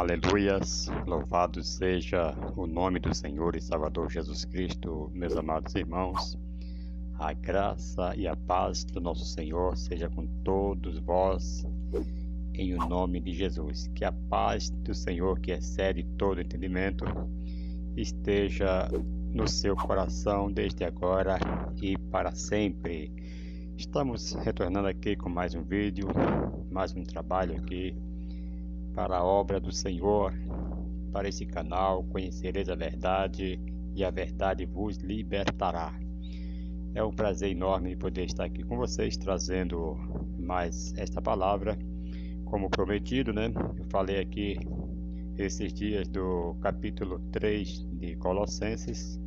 Aleluias, louvado seja o nome do Senhor e Salvador Jesus Cristo, meus amados irmãos. A graça e a paz do nosso Senhor seja com todos vós, em o nome de Jesus. Que a paz do Senhor, que excede todo entendimento, esteja no seu coração desde agora e para sempre. Estamos retornando aqui com mais um vídeo, mais um trabalho aqui para a obra do Senhor, para esse canal. Conhecereis a verdade e a verdade vos libertará. É um prazer enorme poder estar aqui com vocês, trazendo mais esta palavra, como prometido, né? Eu falei aqui esses dias do capítulo 3 de Colossenses,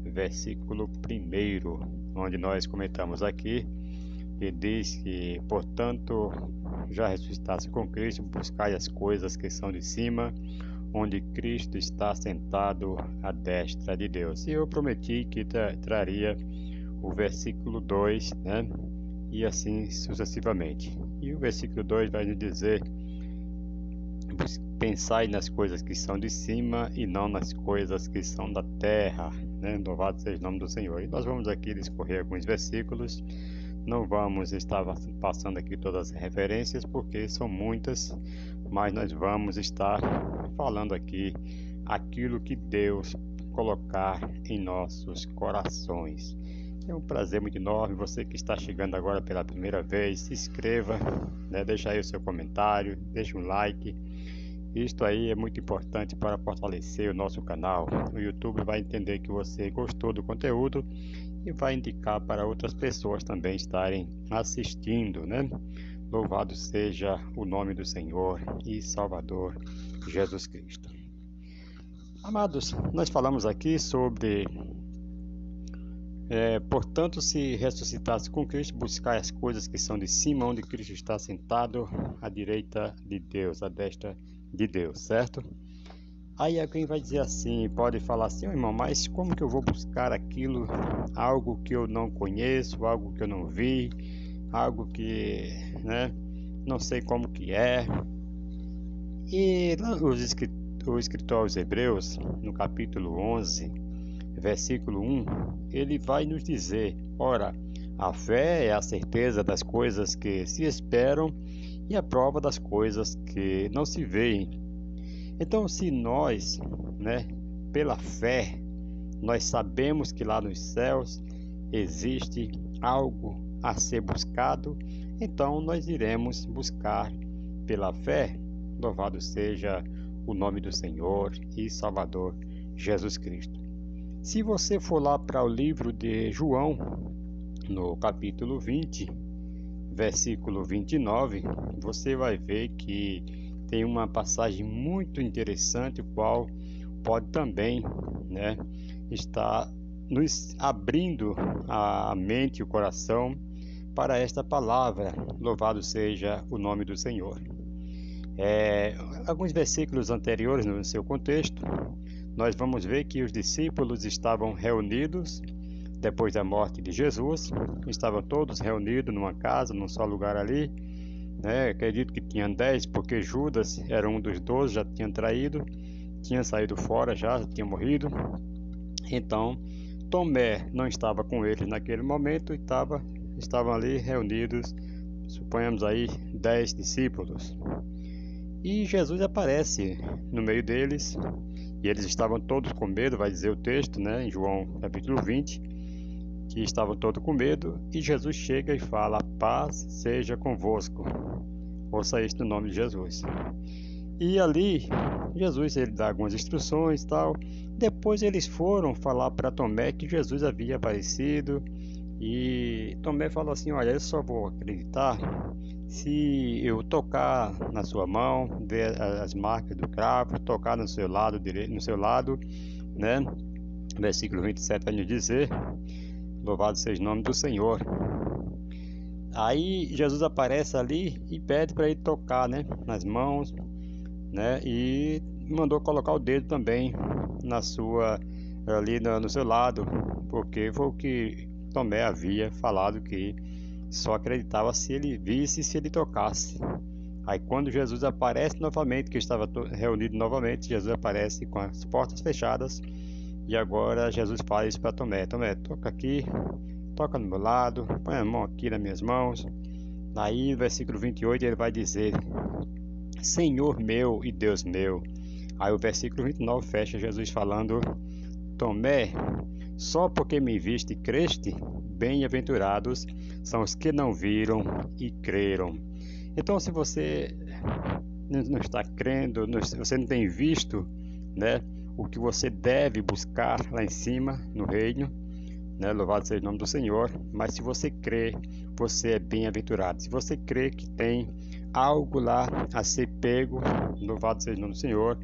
versículo 1, onde nós comentamos aqui, que diz que, portanto, já ressuscitasse com Cristo, buscai as coisas que são de cima, onde Cristo está sentado à destra de Deus. E eu prometi que traria o versículo 2, né? E assim sucessivamente. E o versículo 2 vai nos dizer: pensai nas coisas que são de cima e não nas coisas que são da terra, né? Louvado seja o nome do Senhor. E nós vamos aqui discorrer alguns versículos. Não vamos estar passando aqui todas as referências, porque são muitas, mas nós vamos estar falando aqui aquilo que Deus colocar em nossos corações. É um prazer muito enorme. Você que está chegando agora pela primeira vez, se inscreva, né? Deixa aí o seu comentário, deixa um like. Isto aí é muito importante para fortalecer o nosso canal. O YouTube vai entender que você gostou do conteúdo e vai indicar para outras pessoas também estarem assistindo, né? Louvado seja o nome do Senhor e Salvador Jesus Cristo. Amados, nós falamos aqui sobre portanto, se ressuscitasse com Cristo, buscai as coisas que são de cima, onde Cristo está sentado à direita de Deus, à destra de Deus, certo? Aí alguém vai dizer assim, pode falar assim: oh, irmão, mas como que eu vou buscar aquilo, algo que eu não conheço, algo que eu não vi, algo que, né, não sei como que é. E o escritor aos Hebreus, no capítulo 11, versículo 1, ele vai nos dizer: ora, a fé é a certeza das coisas que se esperam e a prova das coisas que não se veem. Então, se nós, né, pela fé, nós sabemos que lá nos céus existe algo a ser buscado, então nós iremos buscar pela fé. Louvado seja o nome do Senhor e Salvador Jesus Cristo. Se você for lá para o livro de João, no capítulo 20, versículo 29, você vai ver que tem uma passagem muito interessante, o qual pode também, né, estar nos abrindo a mente e o coração para esta palavra. Louvado seja o nome do Senhor. Alguns versículos anteriores, no seu contexto, nós vamos ver que os discípulos estavam reunidos depois da morte de Jesus, estavam todos reunidos numa casa, num só lugar ali, né? Acredito que tinha 10, porque Judas era um dos 12, já tinha traído, tinha saído fora, já tinha morrido. Então Tomé não estava com eles naquele momento, e estavam ali reunidos, suponhamos aí 10 discípulos. E Jesus aparece no meio deles, e eles estavam todos com medo, vai dizer o texto, né, em João capítulo 20, que estavam todos com medo, e Jesus chega e fala: paz seja convosco. Ouça isso no nome de Jesus. E ali, Jesus, ele dá algumas instruções e tal. Depois eles foram falar para Tomé que Jesus havia aparecido, e Tomé falou assim: olha, eu só vou acreditar se eu tocar na sua mão, ver as marcas do cravo, tocar no seu lado direito, no seu lado, né? Versículo 27 vai nos dizer: louvado seja o nome do Senhor. Aí Jesus aparece ali e pede para ele tocar, né, nas mãos, né? E mandou colocar o dedo também ali no seu lado, porque foi o que Tomé havia falado, que só acreditava se ele visse e se ele tocasse. Aí quando Jesus aparece novamente, que estava reunido novamente, Jesus aparece com as portas fechadas, e agora Jesus fala isso para Tomé: Tomé, toca aqui, toca no meu lado, põe a mão aqui nas minhas mãos. Aí no versículo 28 ele vai dizer: Senhor meu e Deus meu. Aí o versículo 29 fecha Jesus falando: Tomé, só porque me viste e creste, bem-aventurados são os que não viram e creram. Então, se você não está crendo, você não tem visto, né, o que você deve buscar lá em cima no reino, né, louvado seja o nome do Senhor, mas se você crê, você é bem-aventurado. Se você crê que tem algo lá a ser pego, louvado seja o nome do Senhor,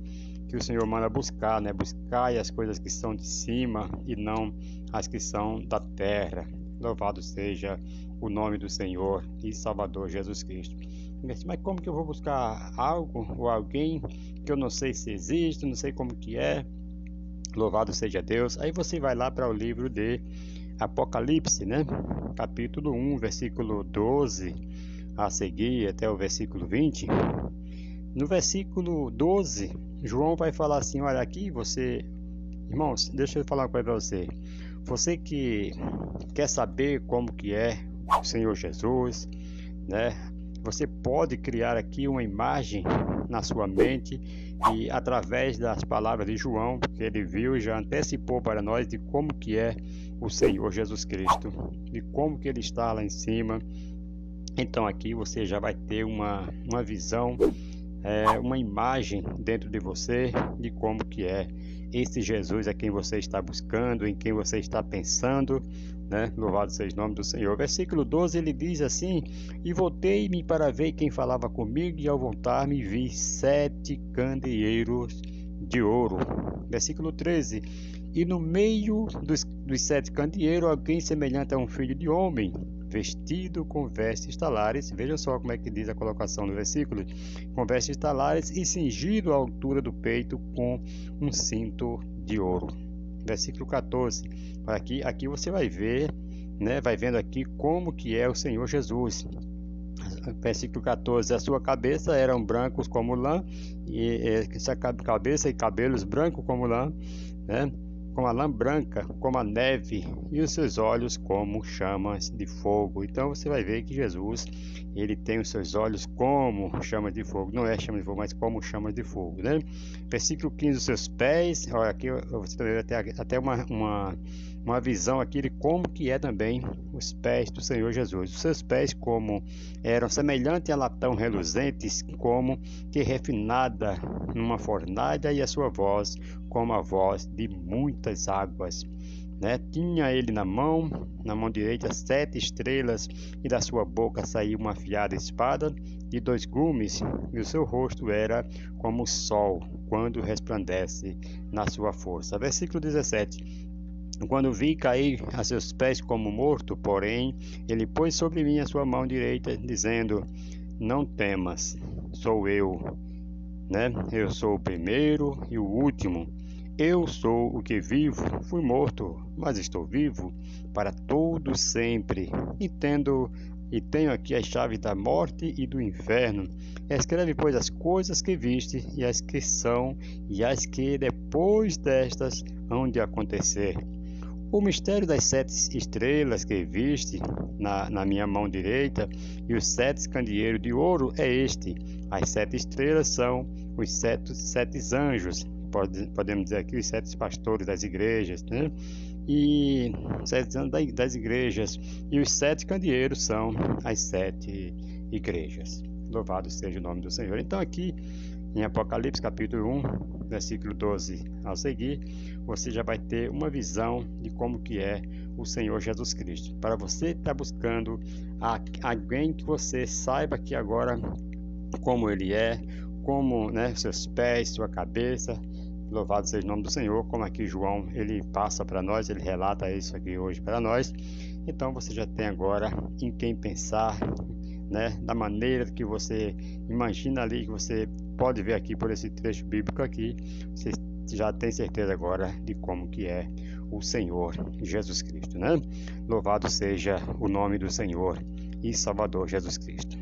que o Senhor manda buscar, né, buscar as coisas que são de cima e não as que são da terra. Louvado seja o nome do Senhor e Salvador Jesus Cristo. Mas como que eu vou buscar algo ou alguém que eu não sei se existe, não sei como que é? Louvado seja Deus. Aí você vai lá para o livro de Apocalipse, né? Capítulo 1, versículo 12 a seguir até o versículo 20. No versículo 12, João vai falar assim: olha aqui, você, irmãos, deixa eu falar uma coisa para você. Você que quer saber como que é o Senhor Jesus, né? Você pode criar aqui uma imagem na sua mente e através das palavras de João, que ele viu e já antecipou para nós de como que é o Senhor Jesus Cristo, de como que ele está lá em cima. Então aqui você já vai ter uma visão, uma imagem dentro de você de como que é esse Jesus a quem você está buscando, em quem você está pensando, né? Louvado seja o nome do Senhor. Versículo 12 ele diz assim: E voltei-me para ver quem falava comigo, e ao voltar-me vi 7 candeeiros de ouro. Versículo 13: E no meio dos 7 candeeiros alguém semelhante a um filho de homem, vestido com vestes talares. Veja só como é que diz a colocação do versículo: com vestes talares e cingido à altura do peito com um cinto de ouro. Versículo 14. Aqui você vai ver, né, vai vendo aqui como que é o Senhor Jesus. Versículo 14. A sua cabeça eram brancos como lã, essa cabeça e cabelos brancos como lã, né? Com a lã branca, como a neve, e os seus olhos como chamas de fogo. Então você vai ver que Jesus, ele tem os seus olhos como chamas de fogo. Não é chama de fogo, mas como chamas de fogo, né? Versículo 15, os seus pés. Olha, aqui você vai ter até uma visão aqui de como que é também os pés do Senhor Jesus. Os seus pés como eram semelhantes a latão reluzentes, como que refinada numa fornalha, e a sua voz como a voz de muitas águas, né? Tinha ele na mão direita 7 estrelas, e da sua boca saía uma afiada espada de 2 gumes, e o seu rosto era como o sol quando resplandece na sua força. Versículo 17. Quando vi cair a seus pés como morto, porém, ele pôs sobre mim a sua mão direita, dizendo: Não temas, sou eu, né? Eu sou o primeiro e o último. Eu sou o que vivo. Fui morto, mas estou vivo para todo sempre. E tenho aqui as chaves da morte e do inferno. Escreve, pois, as coisas que viste, e as que são, e as que depois destas hão de acontecer. O mistério das 7 estrelas que viste na minha mão direita e os 7 candeeiros de ouro é este. As 7 estrelas são os 7 anjos, podemos dizer aqui os 7 pastores das igrejas, né? E 7 anjos das igrejas, e os 7 candeeiros são as 7 igrejas. Louvado seja o nome do Senhor. Então aqui em Apocalipse capítulo 1, versículo 12 ao seguir, você já vai ter uma visão de como que é o Senhor Jesus Cristo. Para você estar buscando alguém que você saiba que agora como ele é, como, né, seus pés, sua cabeça, louvado seja o nome do Senhor, como aqui João, ele passa para nós, ele relata isso aqui hoje para nós. Então você já tem agora em quem pensar, né, da maneira que você imagina ali, que você pode ver aqui por esse trecho bíblico aqui, você já tem certeza agora de como que é o Senhor Jesus Cristo, né? Louvado seja o nome do Senhor e Salvador Jesus Cristo.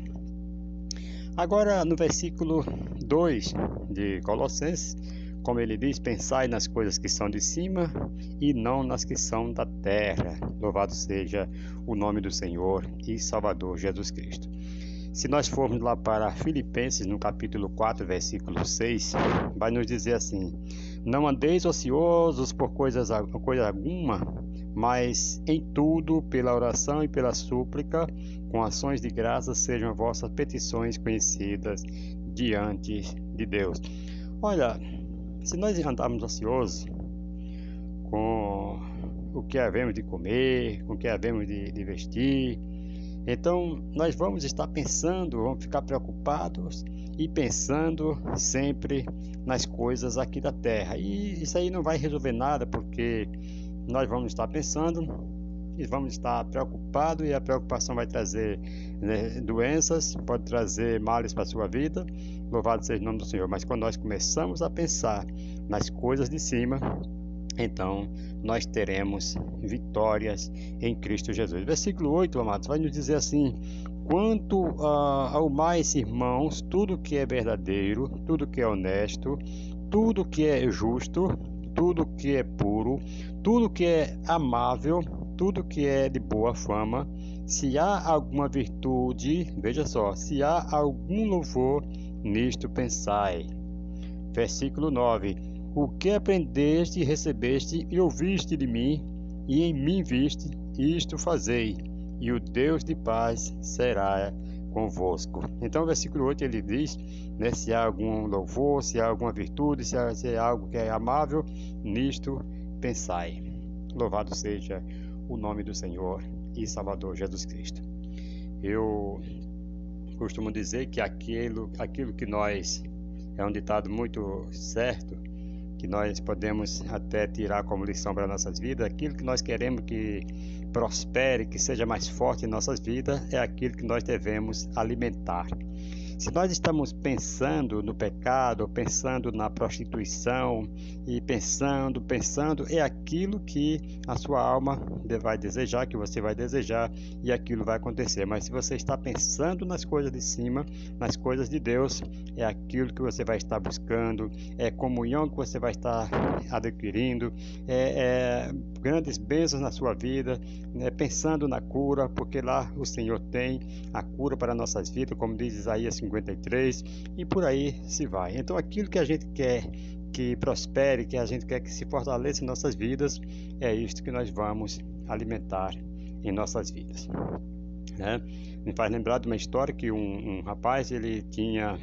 Agora, no versículo 2 de Colossenses, como ele diz, pensai nas coisas que são de cima e não nas que são da terra. Louvado seja o nome do Senhor e Salvador Jesus Cristo. Se nós formos lá para Filipenses, no capítulo 4, versículo 6, vai nos dizer assim: não andeis ociosos por coisa alguma, mas em tudo, pela oração e pela súplica, com ações de graça, sejam vossas petições conhecidas diante de Deus. Olha, se nós andarmos ociosos com o que havemos de comer, com o que havemos de vestir, então nós vamos estar pensando, vamos ficar preocupados e pensando sempre nas coisas aqui da terra. E isso aí não vai resolver nada, porque nós vamos estar pensando e vamos estar preocupados, e a preocupação vai trazer, né, doenças, pode trazer males para a sua vida. Louvado seja o nome do Senhor. Mas quando nós começamos a pensar nas coisas de cima, então nós teremos vitórias em Cristo Jesus. Versículo 8, amados, vai nos dizer assim: quanto ao mais, irmãos, tudo que é verdadeiro, tudo que é honesto, tudo que é justo, tudo que é puro, tudo que é amável, tudo que é de boa fama, se há alguma virtude, veja só, se há algum louvor, nisto pensai. Versículo 9: o que aprendeste e recebeste e ouviste de mim, e em mim viste, isto fazei, e o Deus de paz será convosco. Então, o versículo 8 ele diz, né, se há algum louvor, se há alguma virtude, se há algo que é amável, nisto pensai. Louvado seja o nome do Senhor e Salvador Jesus Cristo. Eu costumo dizer que aquilo que nós, é um ditado muito certo, que nós podemos até tirar como lição para nossas vidas, aquilo que nós queremos que prospere, que seja mais forte em nossas vidas, é aquilo que nós devemos alimentar. Se nós estamos pensando no pecado, pensando na prostituição e pensando, é aquilo que a sua alma vai desejar, que você vai desejar, e aquilo vai acontecer. Mas se você está pensando nas coisas de cima, nas coisas de Deus, é aquilo que você vai estar buscando, é comunhão que você vai estar adquirindo, grandes bênçãos na sua vida, pensando na cura, porque lá o Senhor tem a cura para nossas vidas, como diz Isaías 53, e por aí se vai. Então aquilo que a gente quer que prospere, que a gente quer que se fortaleça em nossas vidas, é isto que nós vamos alimentar em nossas vidas, né? Me faz lembrar de uma história que um rapaz, ele tinha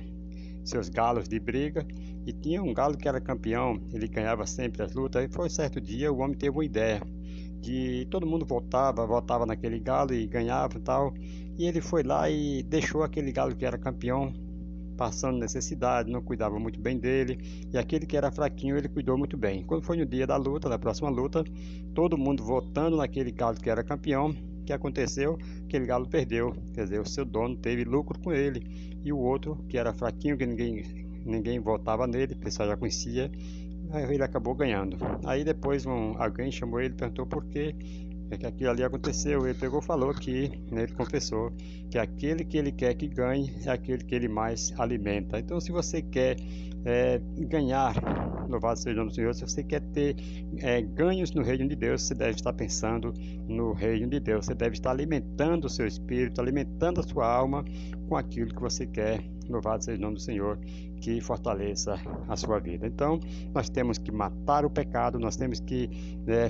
seus galos de briga, e tinha um galo que era campeão, ele ganhava sempre as lutas. E foi certo dia, o homem teve uma ideia de todo mundo votava naquele galo e ganhava e tal, e ele foi lá e deixou aquele galo que era campeão passando necessidade, não cuidava muito bem dele, e aquele que era fraquinho ele cuidou muito bem. Quando foi no dia da luta, da próxima luta, todo mundo votando naquele galo que era campeão, o que aconteceu? Aquele galo perdeu, quer dizer, o seu dono teve lucro com ele, e o outro que era fraquinho, que ninguém votava nele, o pessoal já conhecia, ele acabou ganhando. Aí depois alguém chamou ele e perguntou por que aquilo ali aconteceu. Ele pegou e falou que, né, ele confessou que aquele que ele quer que ganhe é aquele que ele mais alimenta. Então, se você quer ganhar, louvado seja o nome do Senhor, se você quer ter ganhos no reino de Deus, você deve estar pensando no reino de Deus, você deve estar alimentando o seu espírito, alimentando a sua alma com aquilo que você quer. Louvado seja o nome do Senhor, que fortaleça a sua vida. Então, nós temos que matar o pecado, nós temos que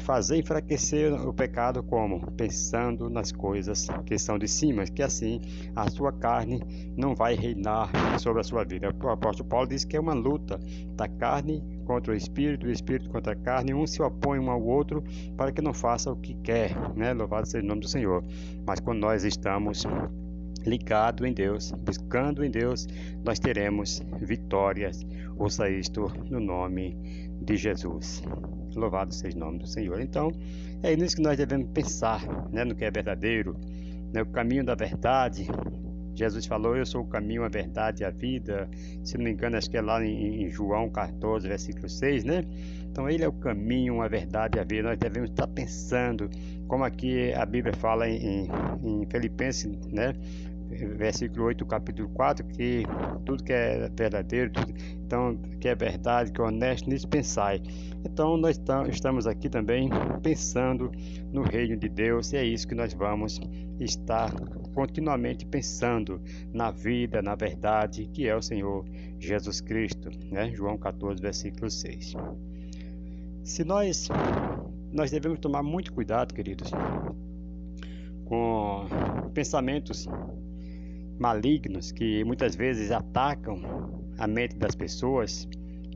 fazer enfraquecer o pecado, como? Pensando nas coisas que são de cima, que assim a sua carne não vai reinar sobre a sua vida. O apóstolo Paulo diz que é uma luta da carne contra o espírito contra a carne, um se opõe um ao outro para que não faça o que quer, né? Louvado seja o nome do Senhor. Mas quando nós estamos ligado em Deus, buscando em Deus, nós teremos vitórias. Ouça isto no nome de Jesus. Louvado seja o nome do Senhor. Então, é nisso que nós devemos pensar, né? No que é verdadeiro, né? O caminho da verdade. Jesus falou: eu sou o caminho, a verdade e a vida. Se não me engano, acho que é lá em João 14, versículo 6, né? Então, ele é o caminho, a verdade e a vida. Nós devemos estar pensando, como aqui a Bíblia fala em Filipenses, né? versículo 8 do capítulo 4, que tudo que é verdadeiro, então que é verdade, que é honesto, nisso pensai. Então nós estamos aqui também pensando no reino de Deus, e é isso que nós vamos estar continuamente pensando na vida, na verdade, que é o Senhor Jesus Cristo, né? João 14, versículo 6. Se nós devemos tomar muito cuidado, queridos, com pensamentos malignos que muitas vezes atacam a mente das pessoas,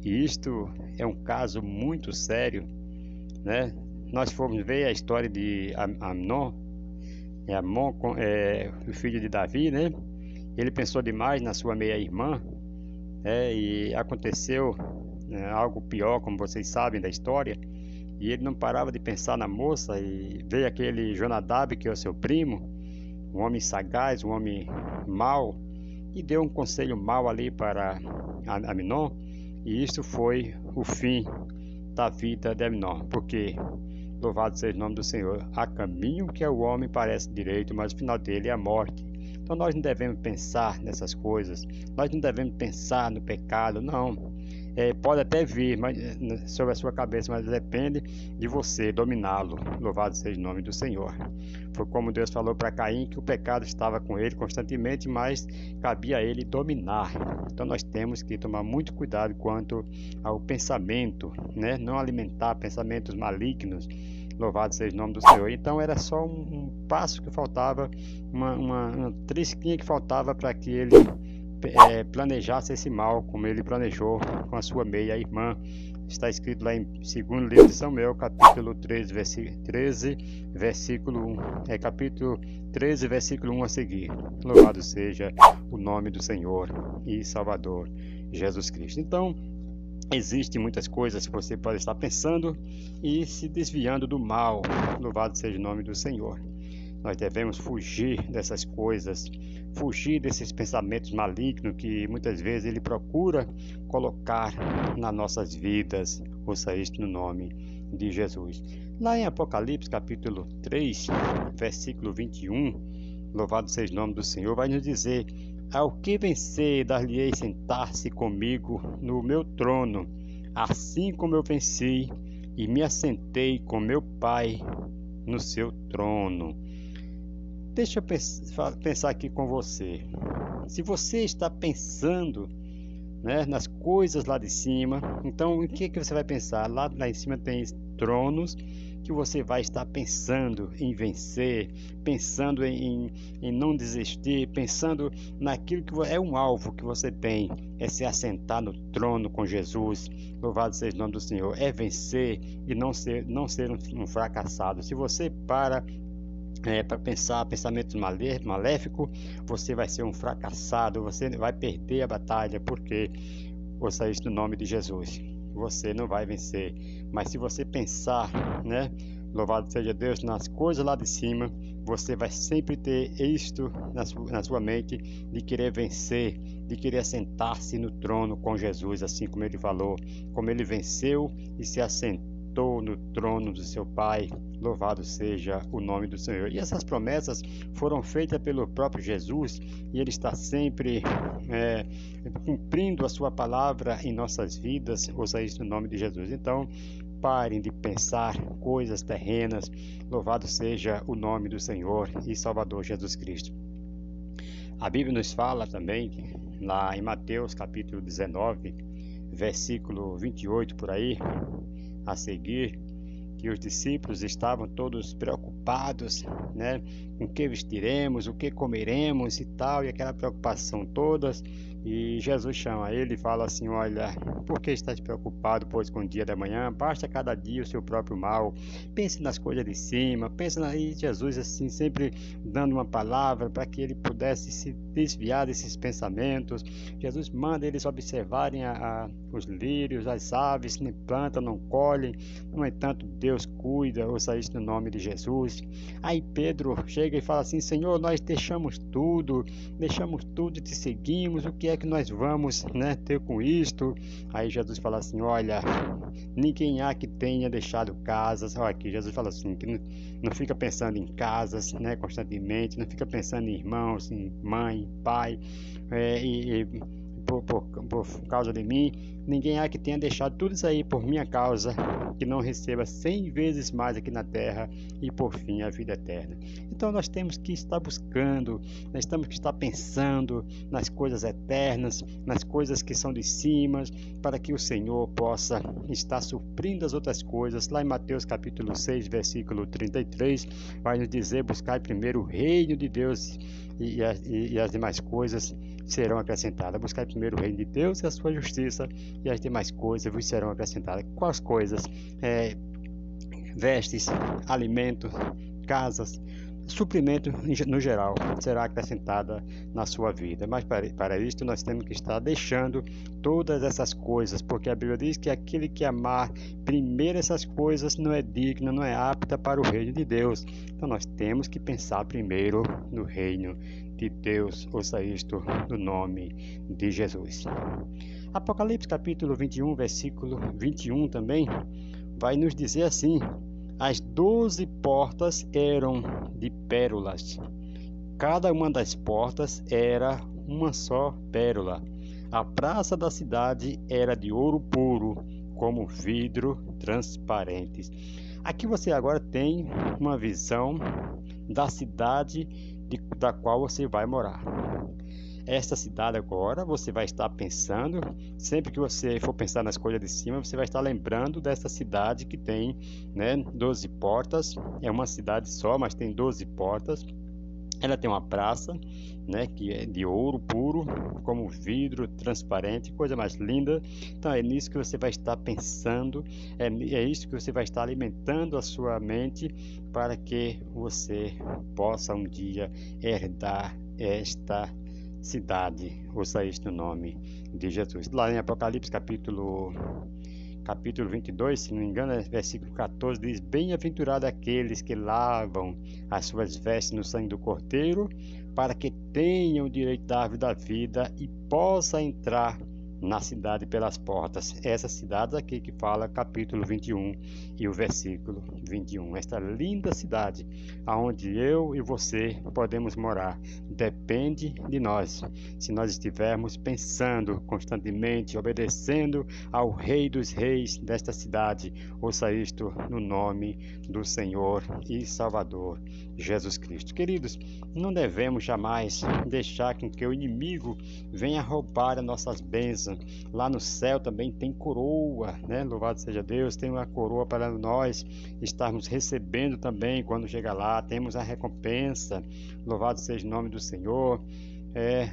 e isto é um caso muito sério, né? Nós fomos ver a história de Amnon, o filho de Davi, né? Ele pensou demais na sua meia-irmã, e aconteceu algo pior, como vocês sabem da história, e ele não parava de pensar na moça, e veio aquele Jonadab, que é o seu primo, um homem sagaz, um homem mau, e deu um conselho mau ali para Amnon, e isso foi o fim da vida de Amnon, porque, louvado seja o nome do Senhor, há caminho que ao homem parece direito, mas o final dele é a morte. Então nós não devemos pensar nessas coisas, nós não devemos pensar no pecado, não. Pode até vir sobre a sua cabeça, mas depende de você dominá-lo. Louvado seja o nome do Senhor. Foi como Deus falou para Caim, que o pecado estava com ele constantemente, mas cabia a ele dominar. Então nós temos que tomar muito cuidado quanto ao pensamento, né? Não alimentar pensamentos malignos. Louvado seja o nome do Senhor. Então era só um passo que faltava, uma trisquinha que faltava para que ele planejasse esse mal, como ele planejou com a sua meia-irmã. Está escrito lá em 2º livro de Samuel, capítulo 13, versículo 1. Capítulo 13, versículo 1 a seguir. Louvado seja o nome do Senhor e Salvador Jesus Cristo. Então, existem muitas coisas que você pode estar pensando e se desviando do mal. Louvado seja o nome do Senhor. Nós devemos fugir dessas coisas, fugir desses pensamentos malignos que muitas vezes ele procura colocar nas nossas vidas. Ouça isto no nome de Jesus. Lá em Apocalipse capítulo 3, versículo 21, louvado seja o nome do Senhor, vai nos dizer: ao que vencer, dar-lhe-ei sentar-se comigo no meu trono, assim como eu venci e me assentei com meu Pai no seu trono. Deixa eu pensar aqui com você. Se você está pensando, né, nas coisas lá de cima, então o que você vai pensar? Lá em cima tem tronos que você vai estar pensando em vencer, pensando em não desistir, pensando naquilo que é um alvo que você tem, é se assentar no trono com Jesus. Louvado seja o nome do Senhor, é vencer e não ser um fracassado. Se você para pensar pensamentos maléficos, você vai ser um fracassado, você vai perder a batalha, porque ouça isso no nome de Jesus, você não vai vencer. Mas se você pensar, né, louvado seja Deus, nas coisas lá de cima, você vai sempre ter isto na sua mente, de querer vencer, de querer assentar-se no trono com Jesus, assim como ele falou, como ele venceu e se assentou no trono do seu Pai. Louvado seja o nome do Senhor. E essas promessas foram feitas pelo próprio Jesus, e ele está sempre cumprindo a sua palavra em nossas vidas. Ouça isso no nome de Jesus. Então, parem de pensar coisas terrenas. Louvado seja o nome do Senhor e Salvador Jesus Cristo. A Bíblia nos fala também, lá em Mateus capítulo 19, versículo 28 por aí, a seguir, que os discípulos estavam todos preocupados, né, com o que vestiremos, o que comeremos e tal, e aquela preocupação todas. E Jesus chama ele e fala assim: olha, por que estás preocupado, pois, com o dia da manhã? Basta cada dia o seu próprio mal. Pense nas coisas de cima, e Jesus assim sempre dando uma palavra para que ele pudesse se desviar desses pensamentos. Jesus manda eles observarem os lírios, as aves, nem plantam, não colhem, no entanto Deus cuida. Ouça isso no nome de Jesus. Aí Pedro chega e fala assim: Senhor, nós deixamos tudo e te seguimos, o que é é que nós vamos, né, ter com isto? Aí Jesus fala assim, olha, ninguém há que tenha deixado casas. Olha aqui, Jesus fala assim, que não fica pensando em casas, né, constantemente, não fica pensando em irmãos, em mãe, pai, por causa de mim, ninguém há que tenha deixado tudo isso aí por minha causa, que não receba 100 vezes mais aqui na terra e por fim a vida eterna. Então nós temos que estar buscando, nós temos que estar pensando nas coisas eternas, nas coisas que são de cima, para que o Senhor possa estar suprindo as outras coisas. Lá em Mateus capítulo 6, versículo 33, vai nos dizer, buscar primeiro o reino de Deus e as demais coisas serão acrescentadas. Buscar primeiro o reino de Deus e a sua justiça, e as demais coisas vos serão acrescentadas. Quais coisas? Vestes, alimento, casas, suprimento no geral será acrescentada na sua vida. Mas para isto nós temos que estar deixando todas essas coisas, porque a Bíblia diz que aquele que amar primeiro essas coisas não é digno, não é apta para o reino de Deus. Então nós temos que pensar primeiro no reino de Deus. Ouça isto no nome de Jesus. Apocalipse capítulo 21, versículo 21 também vai nos dizer assim: as 12 portas eram de pérolas, cada uma das portas era uma só pérola. A praça da cidade era de ouro puro, como vidro transparente. Aqui você agora tem uma visão da cidade da qual você vai morar. Esta cidade agora, você vai estar pensando, sempre que você for pensar nas coisas de cima, você vai estar lembrando dessa cidade que tem, né, 12 portas. É uma cidade só, mas tem 12 portas. Ela tem uma praça, né, que é de ouro puro, como vidro transparente, coisa mais linda. Então é nisso que você vai estar pensando, é isso que você vai estar alimentando a sua mente, para que você possa um dia herdar esta cidade. Ouça isto no nome de Jesus. Lá em Apocalipse capítulo 22, se não me engano, versículo 14, diz: bem-aventurado aqueles que lavam as suas vestes no sangue do Cordeiro, para que tenham o direito da árvore da vida e possa entrar na cidade pelas portas. Essa cidade aqui que fala capítulo 21 e o versículo 21. Esta linda cidade, aonde eu e você podemos morar, depende de nós. Se nós estivermos pensando constantemente, obedecendo ao Rei dos Reis desta cidade. Ouça isto no nome do Senhor e Salvador Jesus Cristo. Queridos, não devemos jamais deixar que o inimigo venha roubar as nossas bênçãos. Lá no céu também tem coroa, né? Louvado seja Deus, tem uma coroa para nós estarmos recebendo também quando chegar lá. Temos a recompensa. Louvado seja o nome do Senhor.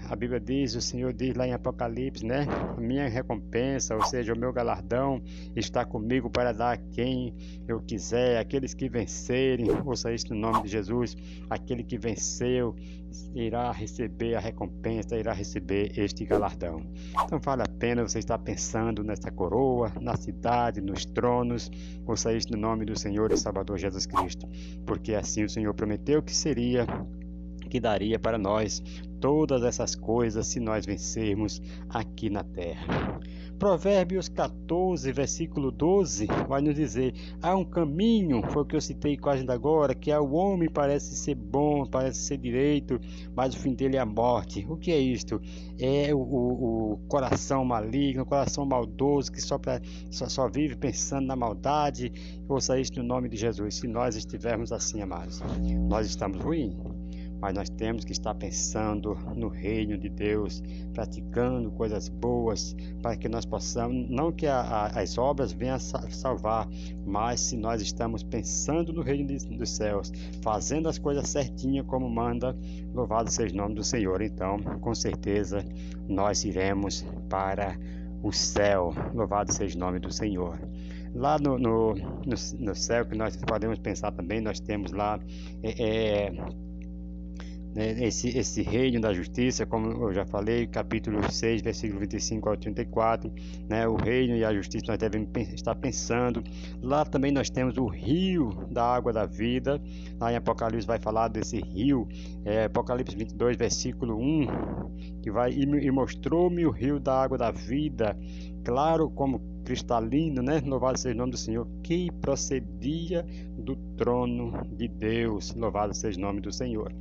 A Bíblia diz, o Senhor diz lá em Apocalipse, né? A minha recompensa, ou seja, o meu galardão está comigo para dar a quem eu quiser, aqueles que vencerem. Ouça isso no nome de Jesus. Aquele que venceu irá receber a recompensa, irá receber este galardão. Então vale a pena você estar pensando nessa coroa, na cidade, nos tronos. Ouça isso no nome do Senhor e Salvador Jesus Cristo, porque assim o Senhor prometeu que daria para nós todas essas coisas se nós vencermos aqui na terra. Provérbios 14, versículo 12, vai nos dizer: há um caminho, foi o que eu citei quase ainda agora, que ao homem parece ser bom, parece ser direito, mas o fim dele é a morte. O que é isto? É o coração maligno, o coração maldoso, que só vive pensando na maldade. Ouça isto no nome de Jesus. Se nós estivermos assim, amados, nós estamos ruins. Mas nós temos que estar pensando no reino de Deus, praticando coisas boas, para que nós possamos, não que as obras venham a salvar, mas se nós estamos pensando no reino dos céus, fazendo as coisas certinhas como manda, louvado seja o nome do Senhor. Então, com certeza, nós iremos para o céu. Louvado seja o nome do Senhor. Lá no céu, que nós podemos pensar também, nós temos lá né, esse reino da justiça, como eu já falei, capítulo 6, versículo 25 ao 34, né, o reino e a justiça nós devemos estar pensando. Lá também nós temos o rio da água da vida. Lá em Apocalipse vai falar desse rio, Apocalipse 22, versículo 1, que vai e mostrou-me o rio da água da vida, claro como cristalino, né? Louvado seja o nome do Senhor, que procedia do trono de Deus. Louvado seja o nome do Senhor.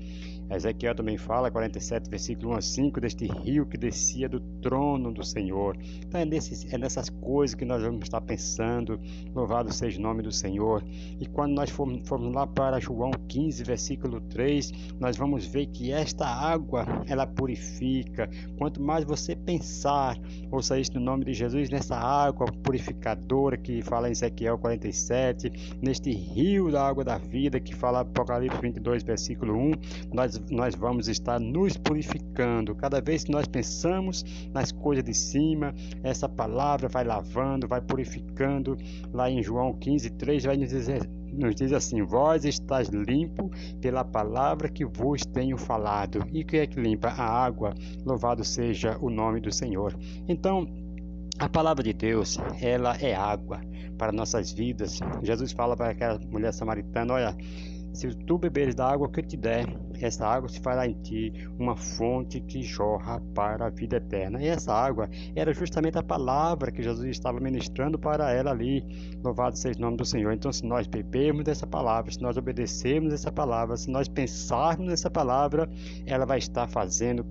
Ezequiel também fala, 47, versículo 1 a 5, deste rio que descia do trono do Senhor. Então é nessas coisas que nós vamos estar pensando. Louvado seja o nome do Senhor. E quando nós formos lá para João 15, versículo 3, nós vamos ver que esta água, ela purifica. Quanto mais você pensar, ouça isso no nome de Jesus, nessa água purificadora que fala em Ezequiel 47, neste rio da água da vida que fala Apocalipse 22, versículo 1, nós vamos estar nos purificando. Cada vez que nós pensamos nas coisas de cima, essa palavra vai lavando, vai purificando. Lá em João 15, 3 vai nos diz assim: vós estáis limpo pela palavra que vos tenho falado. E o que é que limpa? A água. Louvado seja o nome do Senhor. Então, a palavra de Deus, ela é água para nossas vidas. Jesus fala para aquela mulher samaritana: olha, se tu beberes da água que eu te der, essa água se fará em ti uma fonte que jorra para a vida eterna. E essa água era justamente a palavra que Jesus estava ministrando para ela ali. Louvado seja o nome do Senhor. Então, se nós bebermos dessa palavra, se nós obedecermos essa palavra, se nós pensarmos nessa palavra, ela vai estar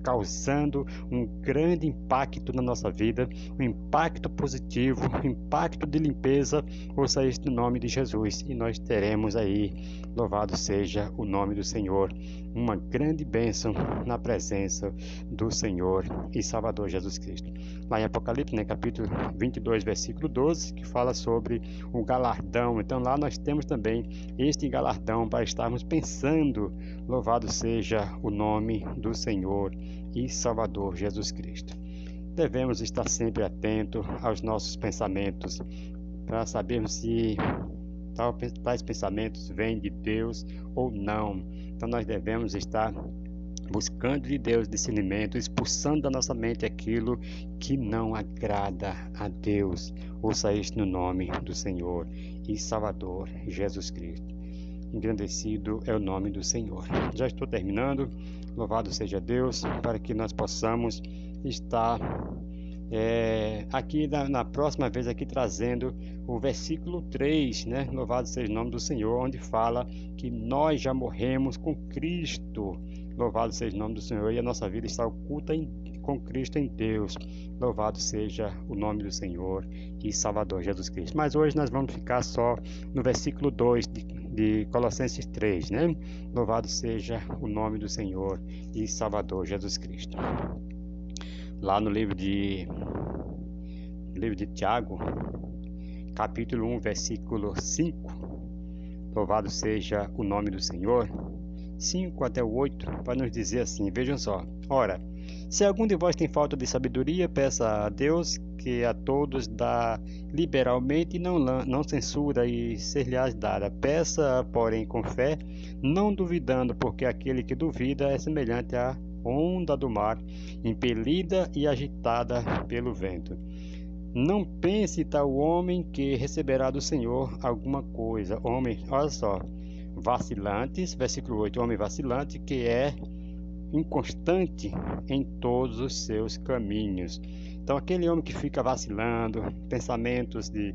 causando um grande impacto na nossa vida, um impacto positivo, um impacto de limpeza. Ouça isso no nome de Jesus. E nós teremos aí, louvado seja o nome do Senhor, uma grande bênção na presença do Senhor e Salvador Jesus Cristo. Lá em Apocalipse, né, capítulo 22, versículo 12, que fala sobre o galardão. Então lá nós temos também este galardão para estarmos pensando. Louvado seja o nome do Senhor e Salvador Jesus Cristo. Devemos estar sempre atentos aos nossos pensamentos para sabermos se tais pensamentos vêm de Deus ou não. Então nós devemos estar buscando de Deus discernimento, expulsando da nossa mente aquilo que não agrada a Deus. Ouça isto no nome do Senhor e Salvador Jesus Cristo. Engrandecido é o nome do Senhor. Já estou terminando. Louvado seja Deus, para que nós possamos estar aqui na próxima vez aqui trazendo o versículo 3, né? Louvado seja o nome do Senhor, onde fala que nós já morremos com Cristo. Louvado seja o nome do Senhor, e a nossa vida está oculta com Cristo em Deus. Louvado seja o nome do Senhor e Salvador Jesus Cristo. Mas hoje nós vamos ficar só no versículo 2 de Colossenses 3, né? Louvado seja o nome do Senhor e Salvador Jesus Cristo. Lá no livro de Tiago, capítulo 1, versículo 5, louvado seja o nome do Senhor, 5 até o 8, vai nos dizer assim, vejam só: ora, se algum de vós tem falta de sabedoria, peça a Deus, que a todos dá liberalmente e não censura, e ser-lhe-ás dada. Peça, porém, com fé, não duvidando, porque aquele que duvida é semelhante à onda do mar, impelida e agitada pelo vento. Não pense tal homem que receberá do Senhor alguma coisa. Homem, olha só, vacilantes, versículo 8, homem vacilante que é inconstante em todos os seus caminhos. Então, aquele homem que fica vacilando, pensamentos de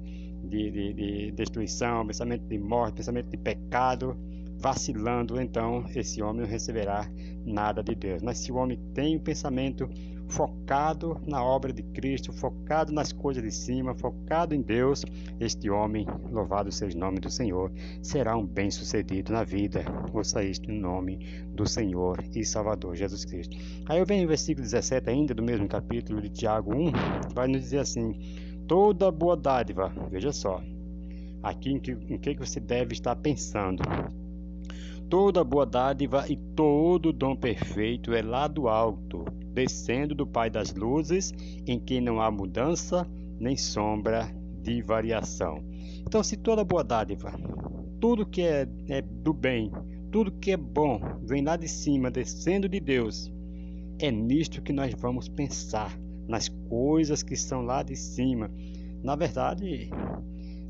destruição, pensamento de morte, pensamento de pecado, vacilando, então esse homem não receberá nada de Deus. Mas se o homem tem um pensamento focado na obra de Cristo, focado nas coisas de cima, focado em Deus, este homem, louvado seja o nome do Senhor, será um bem-sucedido na vida. Ouça isto em nome do Senhor e Salvador Jesus Cristo. Aí eu venho no versículo 17 ainda, do mesmo capítulo de Tiago 1, vai nos dizer assim: toda boa dádiva, veja só, aqui em que você deve estar pensando. Toda boa dádiva e todo dom perfeito é lá do alto, descendo do Pai das luzes, em quem não há mudança nem sombra de variação. Então, se toda boa dádiva, tudo que é do bem, tudo que é bom vem lá de cima, descendo de Deus, é nisto que nós vamos pensar, nas coisas que estão lá de cima. Na verdade,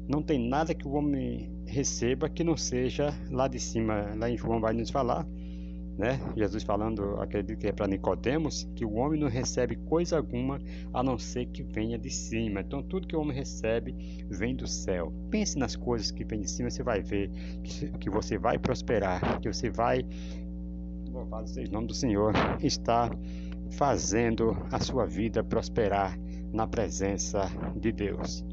não tem nada que o homem receba que não seja lá de cima. Lá em João vai nos falar, né? Jesus falando, acredito que é para Nicodemos, que o homem não recebe coisa alguma a não ser que venha de cima. Então tudo que o homem recebe vem do céu. Pense nas coisas que vêm de cima, você vai ver que você vai prosperar, que você vai, louvado seja o nome do Senhor, está fazendo a sua vida prosperar na presença de Deus.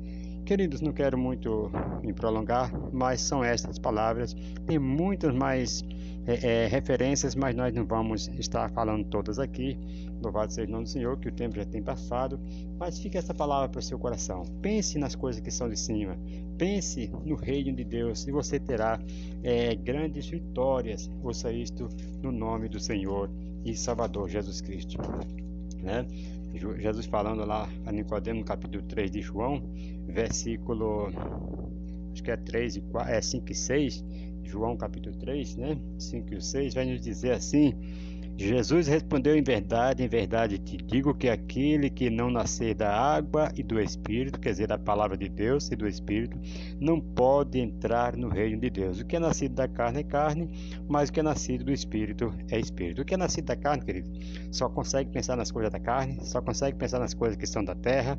Queridos, não quero muito me prolongar, mas são estas palavras. Tem muitas mais referências, mas nós não vamos estar falando todas aqui. Louvado seja o nome do Senhor, que o tempo já tem passado. Mas fique essa palavra para o seu coração. Pense nas coisas que são de cima. Pense no reino de Deus e você terá grandes vitórias. Ouça isto no nome do Senhor e Salvador Jesus Cristo, né? Jesus falando lá a Nicodemo, no capítulo 3 de João, versículo, acho que é 5 e 6, João capítulo 3, né? 5 e 6, vai nos dizer assim: Jesus respondeu: em verdade te digo que aquele que não nascer da água e do Espírito, quer dizer, da palavra de Deus e do Espírito, não pode entrar no reino de Deus. O que é nascido da carne é carne, mas o que é nascido do Espírito é Espírito. O que é nascido da carne, querido, só consegue pensar nas coisas da carne, só consegue pensar nas coisas que são da terra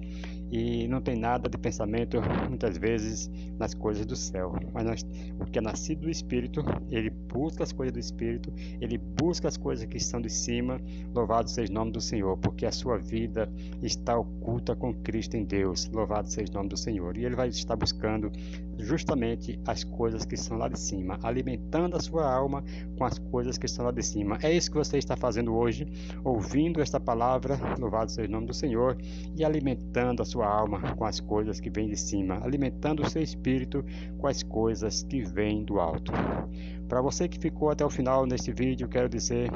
e não tem nada de pensamento, muitas vezes, nas coisas do céu. Mas o que é nascido do Espírito, ele busca as coisas do Espírito, ele busca as coisas que estão de cima. Louvado seja o nome do Senhor, porque a sua vida está oculta com Cristo em Deus. Louvado seja o nome do Senhor. E ele vai estar buscando justamente as coisas que estão lá de cima, alimentando a sua alma com as coisas que estão lá de cima. É isso que você está fazendo hoje, ouvindo esta palavra, louvado seja o nome do Senhor, e alimentando a sua alma com as coisas que vêm de cima, alimentando o seu espírito com as coisas que vêm do alto. Para você que ficou até o final neste vídeo, quero dizer: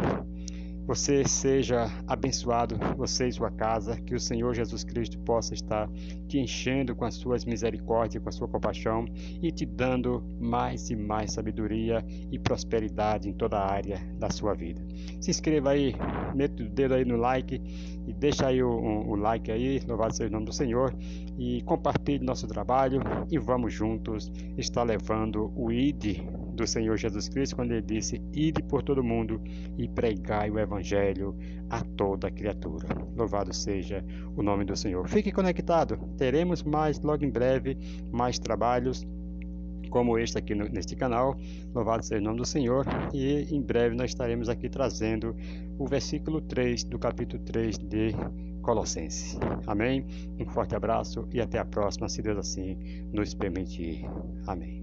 você seja abençoado, você e sua casa, que o Senhor Jesus Cristo possa estar te enchendo com as suas misericórdias, com a sua compaixão e te dando mais e mais sabedoria e prosperidade em toda a área da sua vida. Se inscreva aí, meta o dedo aí no like e deixa aí o like aí, louvado seja o nome do Senhor, e compartilhe nosso trabalho e vamos juntos estar levando o ID do Senhor Jesus Cristo, quando ele disse: ide por todo mundo e pregai o evangelho a toda criatura. Louvado seja o nome do Senhor. Fique conectado, teremos logo em breve mais trabalhos como este aqui neste canal. Louvado seja o nome do Senhor, e em breve nós estaremos aqui trazendo o versículo 3 do capítulo 3 de Colossenses. Amém? Um forte abraço e até a próxima, se Deus assim nos permitir. Amém.